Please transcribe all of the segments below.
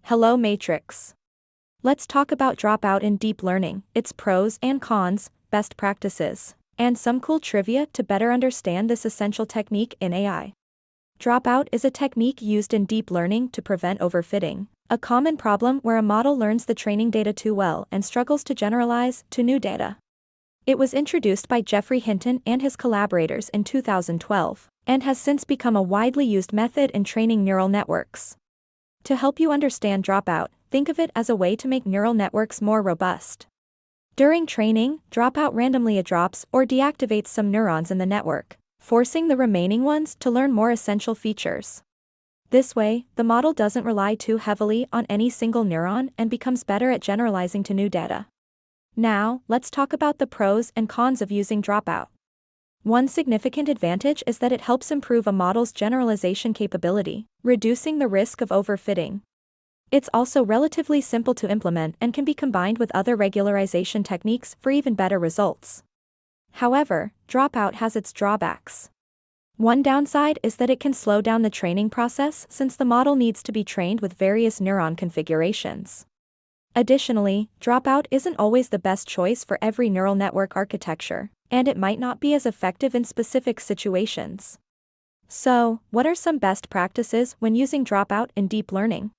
Hello Matrix. Let's talk about Dropout in deep learning, its pros and cons, best practices, and some cool trivia to better understand this essential technique in AI. Dropout is a technique used in deep learning to prevent overfitting, a common problem where a model learns the training data too well and struggles to generalize to new data. It was introduced by Geoffrey Hinton and his collaborators in 2012, and has since become a widely used method in training neural networks. To help you understand Dropout, think of it as a way to make neural networks more robust. During training, Dropout randomly drops or deactivates some neurons in the network, forcing the remaining ones to learn more essential features. This way, the model doesn't rely too heavily on any single neuron and becomes better at generalizing to new data. Now, let's talk about the pros and cons of using Dropout. One significant advantage is that it helps improve a model's generalization capability, reducing the risk of overfitting. It's also relatively simple to implement and can be combined with other regularization techniques for even better results. However, Dropout has its drawbacks. One downside is that it can slow down the training process since the model needs to be trained with various neuron configurations. Additionally, Dropout isn't always the best choice for every neural network architecture, and it might not be as effective in specific situations. So, what are some best practices when using Dropout in deep learning?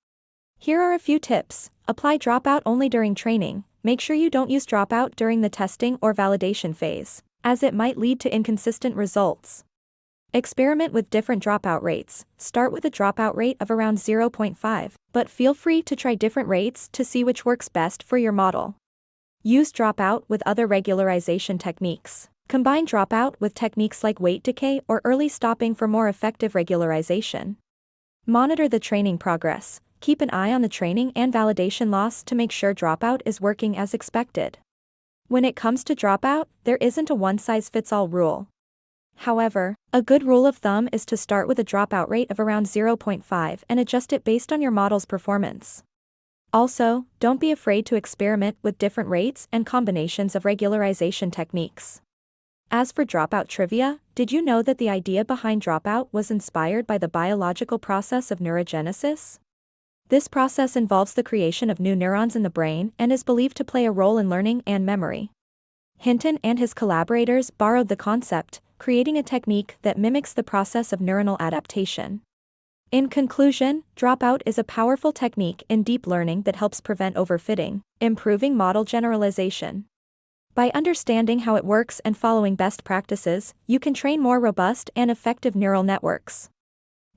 Here are a few tips. Apply Dropout only during training. Make sure you don't use Dropout during the testing or validation phase, as it might lead to inconsistent results. Experiment with different dropout rates. Start with a dropout rate of around 0.5, but feel free to try different rates to see which works best for your model. Use Dropout with other regularization techniques. Combine Dropout with techniques like weight decay or early stopping for more effective regularization. Monitor the training progress. Keep an eye on the training and validation loss to make sure Dropout is working as expected. When it comes to Dropout, there isn't a one-size-fits-all rule. However, a good rule of thumb is to start with a dropout rate of around 0.5 and adjust it based on your model's performance. Also, don't be afraid to experiment with different rates and combinations of regularization techniques. As for Dropout trivia, did you know that the idea behind Dropout was inspired by the biological process of neurogenesis? This process involves the creation of new neurons in the brain and is believed to play a role in learning and memory. Hinton and his collaborators borrowed the concept, creating a technique that mimics the process of neuronal adaptation. In conclusion, Dropout is a powerful technique in deep learning that helps prevent overfitting, improving model generalization. By understanding how it works and following best practices, you can train more robust and effective neural networks.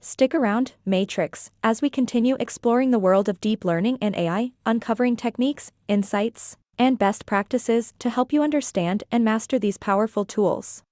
Stick around, Matrix, as we continue exploring the world of deep learning and AI, uncovering techniques, insights, and best practices to help you understand and master these powerful tools.